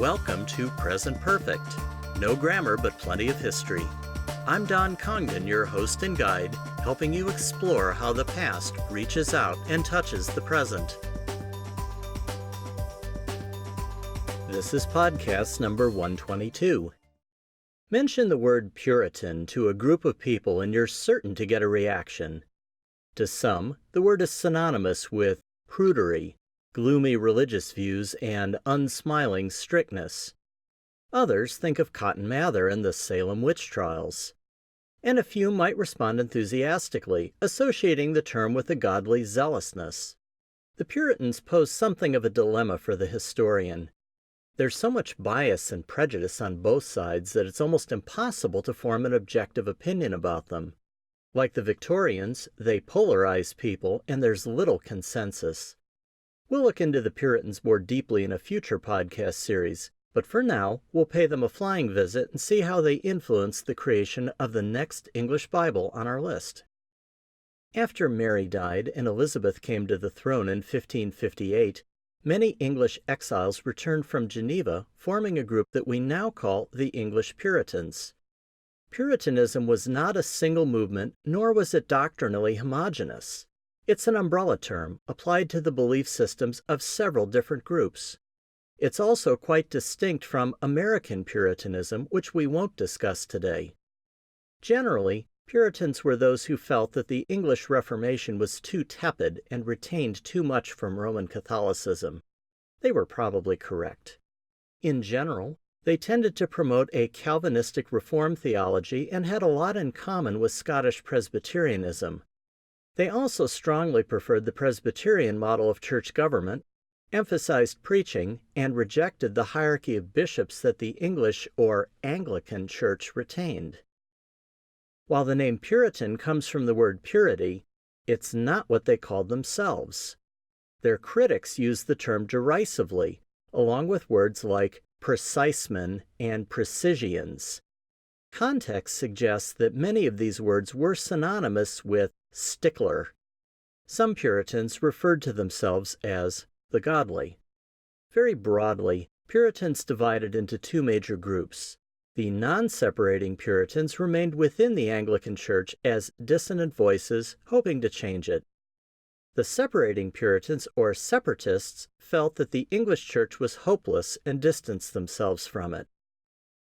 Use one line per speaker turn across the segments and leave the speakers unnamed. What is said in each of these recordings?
Welcome to Present Perfect. No grammar, but plenty of history. I'm Don Congdon, your host and guide, helping you explore how the past reaches out and touches the present. This is podcast number 122. Mention the word Puritan to a group of people and you're certain to get a reaction. To some, the word is synonymous with prudery, gloomy religious views, and unsmiling strictness. Others think of Cotton Mather and the Salem witch trials. And a few might respond enthusiastically, associating the term with a godly zealousness. The Puritans pose something of a dilemma for the historian. There's so much bias and prejudice on both sides that it's almost impossible to form an objective opinion about them. Like the Victorians, they polarize people, and there's little consensus. We'll look into the Puritans more deeply in a future podcast series, but for now, we'll pay them a flying visit and see how they influenced the creation of the next English Bible on our list. After Mary died and Elizabeth came to the throne in 1558, many English exiles returned from Geneva, forming a group that we now call the English Puritans. Puritanism was not a single movement, nor was it doctrinally homogeneous. It's an umbrella term applied to the belief systems of several different groups. It's also quite distinct from American Puritanism, which we won't discuss today. Generally, Puritans were those who felt that the English Reformation was too tepid and retained too much from Roman Catholicism. They were probably correct. In general, they tended to promote a Calvinistic Reform theology and had a lot in common with Scottish Presbyterianism. They also strongly preferred the Presbyterian model of church government, emphasized preaching, and rejected the hierarchy of bishops that the English or Anglican Church retained. While the name Puritan comes from the word purity, it's not what they called themselves. Their critics used the term derisively, along with words like precisemen and precisians. Context suggests that many of these words were synonymous with stickler. Some Puritans referred to themselves as the godly. Very broadly, Puritans divided into two major groups. The non-separating Puritans remained within the Anglican Church as dissonant voices, hoping to change it. The separating Puritans, or separatists, felt that the English Church was hopeless and distanced themselves from it.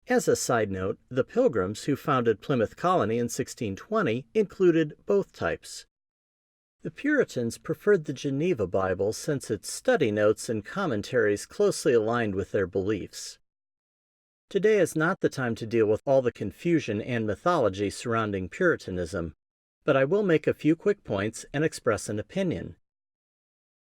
As a side note, the Pilgrims who founded Plymouth Colony in 1620 included both types. The Puritans preferred the Geneva Bible since its study notes and commentaries closely aligned with their beliefs. Today is not the time to deal with all the confusion and mythology surrounding Puritanism, but I will make a few quick points and express an opinion.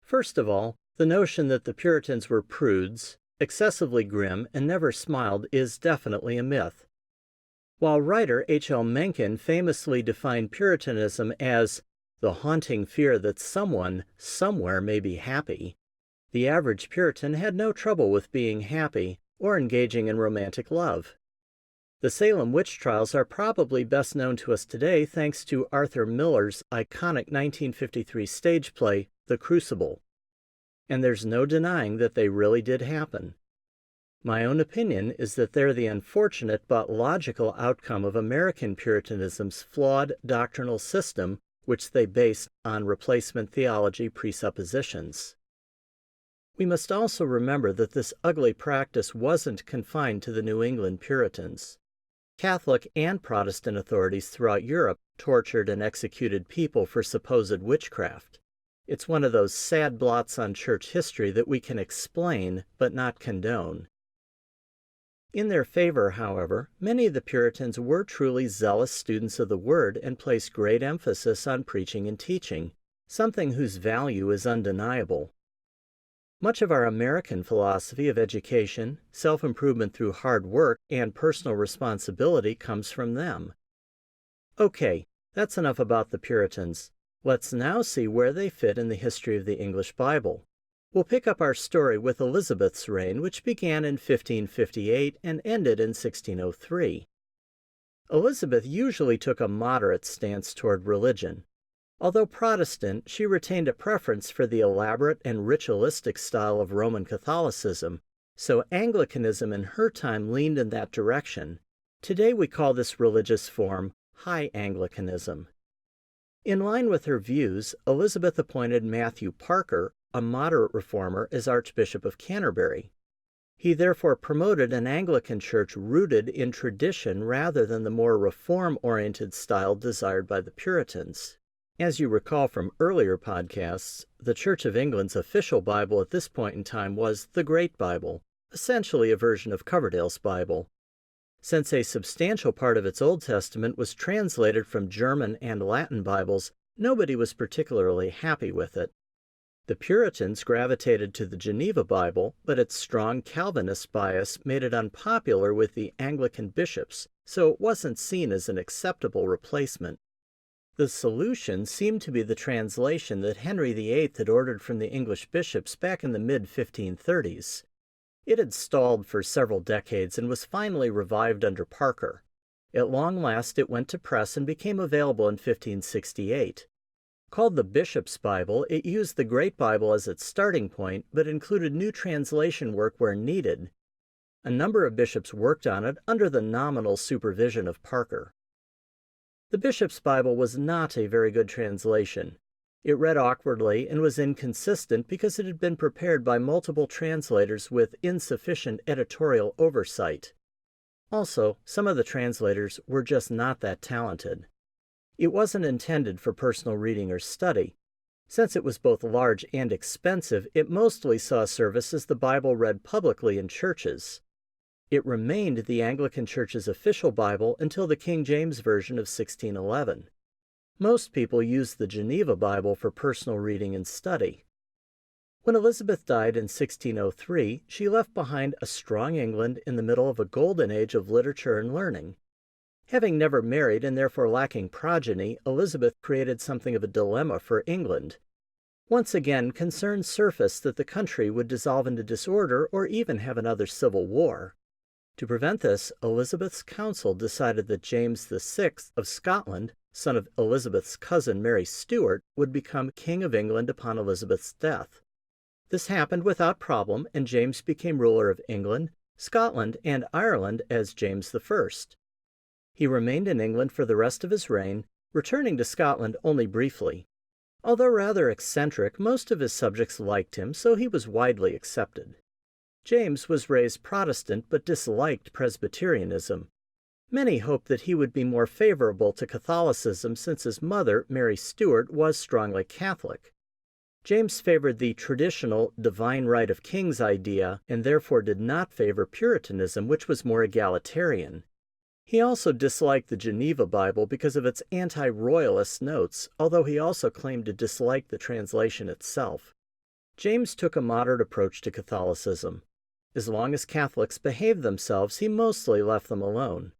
First of all, the notion that the Puritans were prudes, excessively grim, and never smiled is definitely a myth. While writer H.L. Mencken famously defined Puritanism as the haunting fear that someone, somewhere may be happy, the average Puritan had no trouble with being happy or engaging in romantic love. The Salem witch trials are probably best known to us today thanks to Arthur Miller's iconic 1953 stage play, The Crucible. And there's no denying that they really did happen. My own opinion is that they're the unfortunate but logical outcome of American Puritanism's flawed doctrinal system, which they based on replacement theology presuppositions. We must also remember that this ugly practice wasn't confined to the New England Puritans. Catholic and Protestant authorities throughout Europe tortured and executed people for supposed witchcraft. It's one of those sad blots on church history that we can explain but not condone. In their favor, however, many of the Puritans were truly zealous students of the Word and placed great emphasis on preaching and teaching, something whose value is undeniable. Much of our American philosophy of education, self-improvement through hard work, and personal responsibility comes from them. Okay, that's enough about the Puritans. Let's now see where they fit in the history of the English Bible. We'll pick up our story with Elizabeth's reign, which began in 1558 and ended in 1603. Elizabeth usually took a moderate stance toward religion. Although Protestant, she retained a preference for the elaborate and ritualistic style of Roman Catholicism, So Anglicanism in her time leaned in that direction. Today we call this religious form High Anglicanism. In line with her views, Elizabeth appointed Matthew Parker, a moderate reformer, as Archbishop of Canterbury. He therefore promoted an Anglican church rooted in tradition rather than the more reform-oriented style desired by the Puritans. As you recall from earlier podcasts, the Church of England's official Bible at this point in time was the Great Bible, essentially a version of Coverdale's Bible. Since a substantial part of its Old Testament was translated from German and Latin Bibles, nobody was particularly happy with it. The Puritans gravitated to the Geneva Bible, but its strong Calvinist bias made it unpopular with the Anglican bishops, so it wasn't seen as an acceptable replacement. The solution seemed to be the translation that Henry VIII had ordered from the English bishops back in the mid-1530s. It had stalled for several decades and was finally revived under Parker. At long last it went to press and became available in 1568. Called the Bishop's Bible, it used the Great Bible as its starting point, but included new translation work where needed. A number of bishops worked on it under the nominal supervision of Parker. The Bishop's Bible was not a very good translation. It read awkwardly and was inconsistent because it had been prepared by multiple translators with insufficient editorial oversight. Also, some of the translators were just not that talented. It wasn't intended for personal reading or study. Since it was both large and expensive, it mostly saw service as the Bible read publicly in churches. It remained the Anglican Church's official Bible until the King James Version of 1611. Most people used the Geneva Bible for personal reading and study. When Elizabeth died in 1603, she left behind a strong England in the middle of a golden age of literature and learning. Having never married and therefore lacking progeny, Elizabeth created something of a dilemma for England. Once again, concerns surfaced that the country would dissolve into disorder or even have another civil war. To prevent this, Elizabeth's council decided that James VI of Scotland, son of Elizabeth's cousin Mary Stuart, would become King of England upon Elizabeth's death. This happened without problem, and James became ruler of England, Scotland, and Ireland as James I. He remained in England for the rest of his reign, returning to Scotland only briefly. Although rather eccentric, most of his subjects liked him, so he was widely accepted. James was raised Protestant but disliked Presbyterianism. Many hoped that he would be more favorable to Catholicism since his mother, Mary Stuart, was strongly Catholic. James favored the traditional divine right of kings idea and therefore did not favor Puritanism, which was more egalitarian. He also disliked the Geneva Bible because of its anti-royalist notes, although he also claimed to dislike the translation itself. James took a moderate approach to Catholicism. As long as Catholics behaved themselves, he mostly left them alone.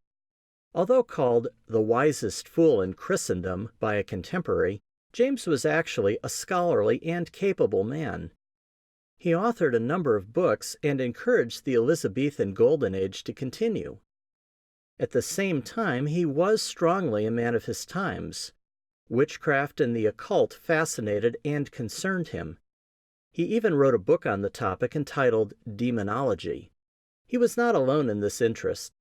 Although called the wisest fool in Christendom by a contemporary, James was actually a scholarly and capable man. He authored a number of books and encouraged the Elizabethan Golden Age to continue. At the same time, he was strongly a man of his times. Witchcraft and the occult fascinated and concerned him. He even wrote a book on the topic entitled Demonology. He was not alone in this interest.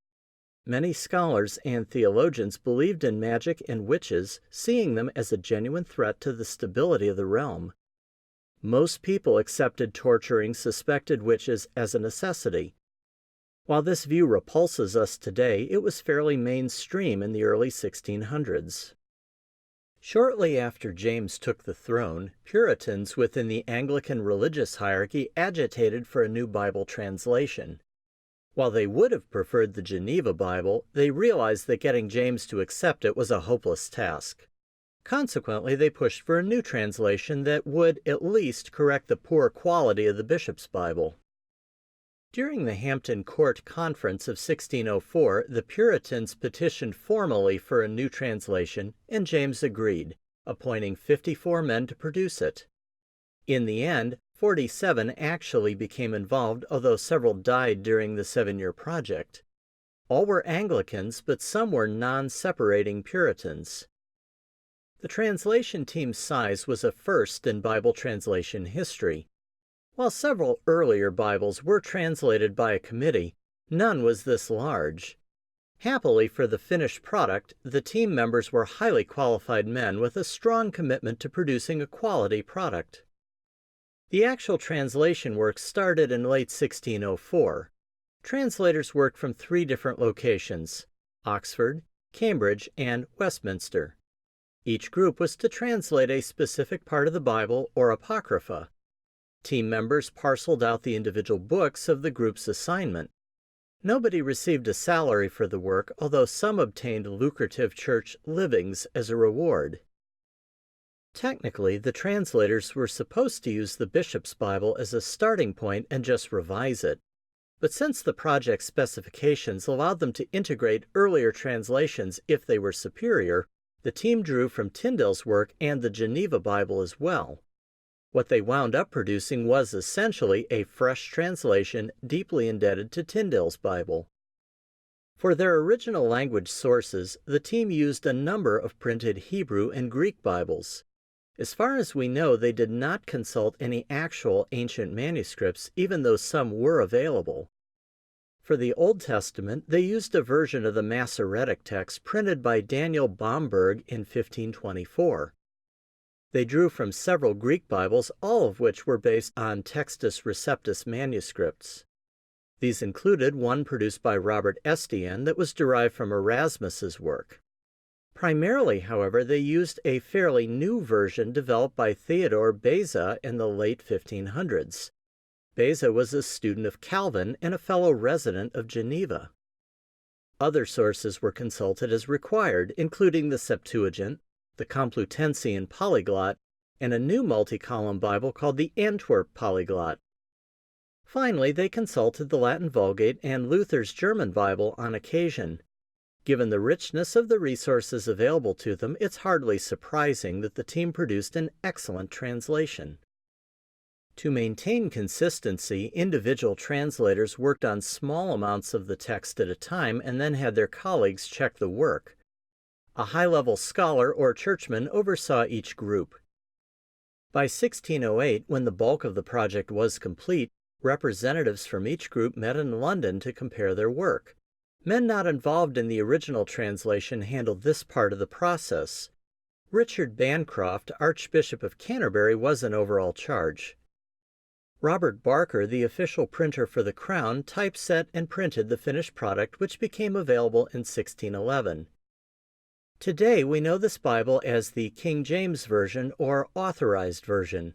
Many scholars and theologians believed in magic and witches, seeing them as a genuine threat to the stability of the realm. Most people accepted torturing suspected witches as a necessity. While this view repulses us today, it was fairly mainstream in the early 1600s. Shortly after James took the throne, Puritans within the Anglican religious hierarchy agitated for a new Bible translation. While they would have preferred the Geneva Bible, they realized that getting James to accept it was a hopeless task. Consequently, they pushed for a new translation that would at least correct the poor quality of the Bishop's Bible. During the Hampton Court Conference of 1604, the Puritans petitioned formally for a new translation, and James agreed, appointing 54 men to produce it. In the end, 47 actually became involved, although several died during the 7-year project. All were Anglicans, but some were non-separating Puritans. The translation team's size was a first in Bible translation history. While several earlier Bibles were translated by a committee, none was this large. Happily for the finished product, the team members were highly qualified men with a strong commitment to producing a quality product. The actual translation work started in late 1604. Translators worked from 3 different locations: Oxford, Cambridge, and Westminster. Each group was to translate a specific part of the Bible or Apocrypha. Team members parceled out the individual books of the group's assignment. Nobody received a salary for the work, although some obtained lucrative church livings as a reward. Technically, the translators were supposed to use the bishop's Bible as a starting point and just revise it. But since the project specifications allowed them to integrate earlier translations if they were superior, the team drew from Tyndale's work and the Geneva Bible as well. What they wound up producing was essentially a fresh translation deeply indebted to Tyndale's Bible. For their original language sources, the team used a number of printed Hebrew and Greek Bibles. As far as we know, they did not consult any actual ancient manuscripts, even though some were available. For the Old Testament, they used a version of the Masoretic text printed by Daniel Bomberg in 1524. They drew from several Greek Bibles, all of which were based on Textus Receptus manuscripts. These included one produced by Robert Estienne that was derived from Erasmus's work. Primarily, however, they used a fairly new version developed by Theodore Beza in the late 1500s. Beza was a student of Calvin and a fellow resident of Geneva. Other sources were consulted as required, including the Septuagint, the Complutensian Polyglot, and a new multi-column Bible called the Antwerp Polyglot. Finally, they consulted the Latin Vulgate and Luther's German Bible on occasion. Given the richness of the resources available to them, it's hardly surprising that the team produced an excellent translation. To maintain consistency, individual translators worked on small amounts of the text at a time and then had their colleagues check the work. A high-level scholar or churchman oversaw each group. By 1608, when the bulk of the project was complete, representatives from each group met in London to compare their work. Men not involved in the original translation handled this part of the process. Richard Bancroft, Archbishop of Canterbury, was in overall charge. Robert Barker, the official printer for the Crown, typeset and printed the finished product, which became available in 1611. Today, we know this Bible as the King James Version or Authorized Version,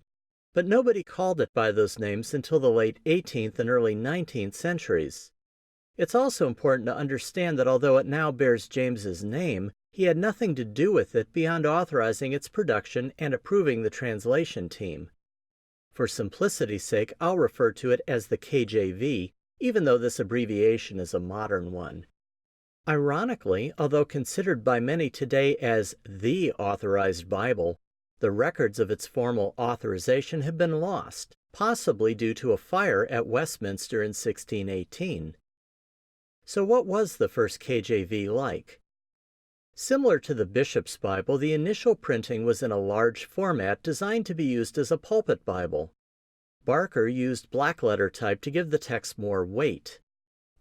but nobody called it by those names until the late 18th and early 19th centuries. It's also important to understand that although it now bears James's name, he had nothing to do with it beyond authorizing its production and approving the translation team. For simplicity's sake, I'll refer to it as the KJV, even though this abbreviation is a modern one. Ironically, although considered by many today as the Authorized Bible, the records of its formal authorization have been lost, possibly due to a fire at Westminster in 1618. So what was the first KJV like? Similar to the Bishop's Bible, the initial printing was in a large format designed to be used as a pulpit Bible. Barker used blackletter type to give the text more weight.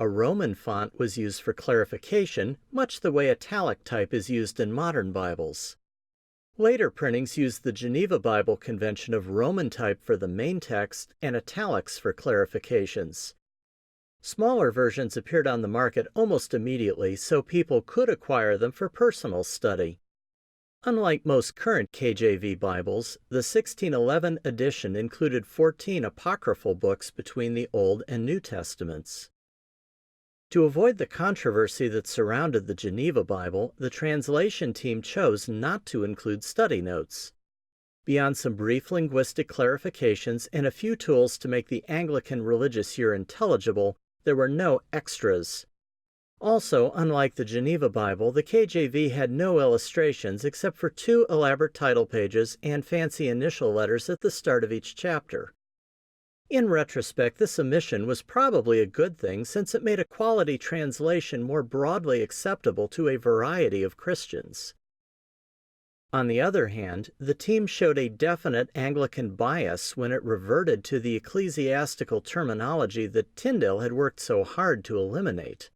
A Roman font was used for clarification, much the way italic type is used in modern Bibles. Later printings used the Geneva Bible convention of Roman type for the main text and italics for clarifications. Smaller versions appeared on the market almost immediately, so people could acquire them for personal study. Unlike most current KJV Bibles, the 1611 edition included 14 apocryphal books between the Old and New Testaments. To avoid the controversy that surrounded the Geneva Bible, the translation team chose not to include study notes. Beyond some brief linguistic clarifications and a few tools to make the Anglican religious year intelligible, there were no extras. Also, unlike the Geneva Bible, the KJV had no illustrations except for 2 elaborate title pages and fancy initial letters at the start of each chapter. In retrospect, this omission was probably a good thing since it made a quality translation more broadly acceptable to a variety of Christians. On the other hand, the team showed a definite Anglican bias when it reverted to the ecclesiastical terminology that Tyndale had worked so hard to eliminate.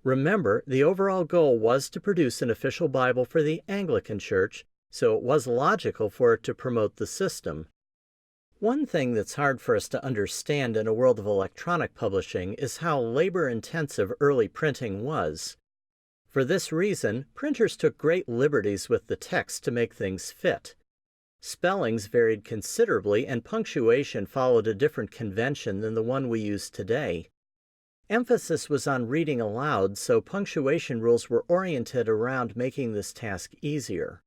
Remember, the overall goal was to produce an official Bible for the Anglican Church, so it was logical for it to promote the system. One thing that's hard for us to understand in a world of electronic publishing is how labor-intensive early printing was. For this reason, printers took great liberties with the text to make things fit. Spellings varied considerably, and punctuation followed a different convention than the one we use today. Emphasis was on reading aloud, so punctuation rules were oriented around making this task easier.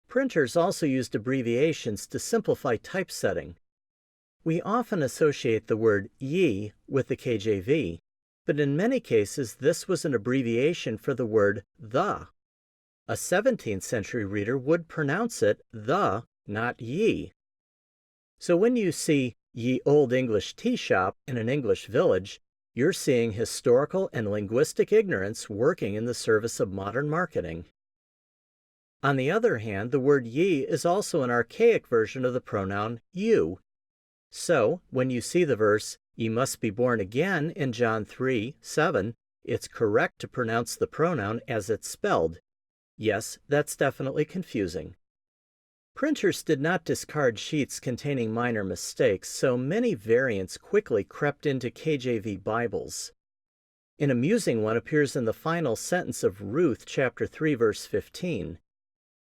Printers also used abbreviations to simplify typesetting. We often associate the word ye with the KJV, but in many cases this was an abbreviation for the word the. A 17th century reader would pronounce it the, not ye. So when you see Ye Old English Tea Shop in an English village, you're seeing historical and linguistic ignorance working in the service of modern marketing. On the other hand, the word ye is also an archaic version of the pronoun you. So, when you see the verse, "Ye must be born again" in John 3:7, it's correct to pronounce the pronoun as it's spelled. Yes, that's definitely confusing. Printers did not discard sheets containing minor mistakes, so many variants quickly crept into KJV Bibles. An amusing one appears in the final sentence of Ruth chapter 3 verse 15.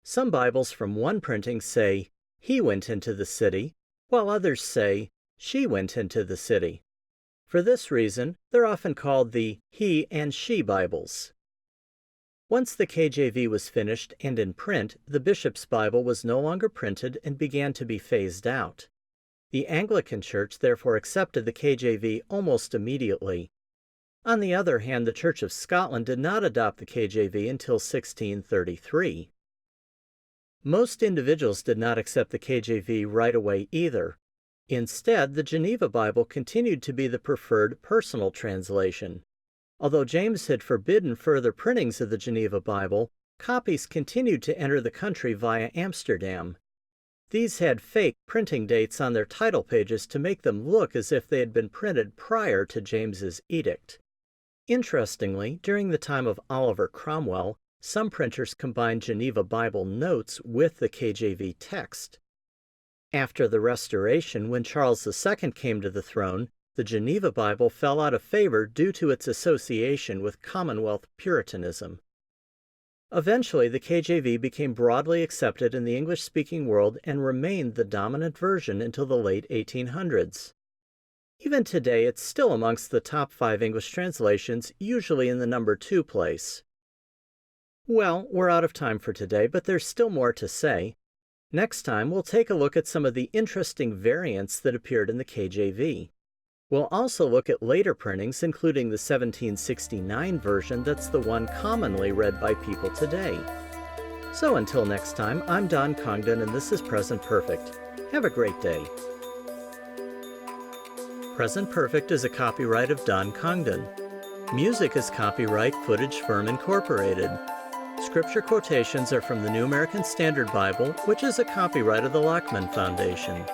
Some Bibles from one printing say, "He went into the city," while others say, "She went into the city." For this reason, they're often called the He and She Bibles. Once the KJV was finished and in print, the Bishop's Bible was no longer printed and began to be phased out. The Anglican Church therefore accepted the KJV almost immediately. On the other hand, the Church of Scotland did not adopt the KJV until 1633. Most individuals did not accept the KJV right away either. Instead, the Geneva Bible continued to be the preferred personal translation. Although James had forbidden further printings of the Geneva Bible, copies continued to enter the country via Amsterdam. These had fake printing dates on their title pages to make them look as if they had been printed prior to James's edict. Interestingly, during the time of Oliver Cromwell, some printers combined Geneva Bible notes with the KJV text. After the Restoration, when Charles II came to the throne, the Geneva Bible fell out of favor due to its association with Commonwealth Puritanism. Eventually, the KJV became broadly accepted in the English-speaking world and remained the dominant version until the late 1800s. Even today, it's still amongst the top 5 English translations, usually in the number 2 place. Well, we're out of time for today, but there's still more to say. Next time, we'll take a look at some of the interesting variants that appeared in the KJV. We'll also look at later printings, including the 1769 version that's the one commonly read by people today. So until next time, I'm Don Congdon, and this is Present Perfect. Have a great day. Present Perfect is a copyright of Don Congdon. Music is copyright Footage Firm Incorporated. Scripture quotations are from the New American Standard Bible, which is a copyright of the Lockman Foundation.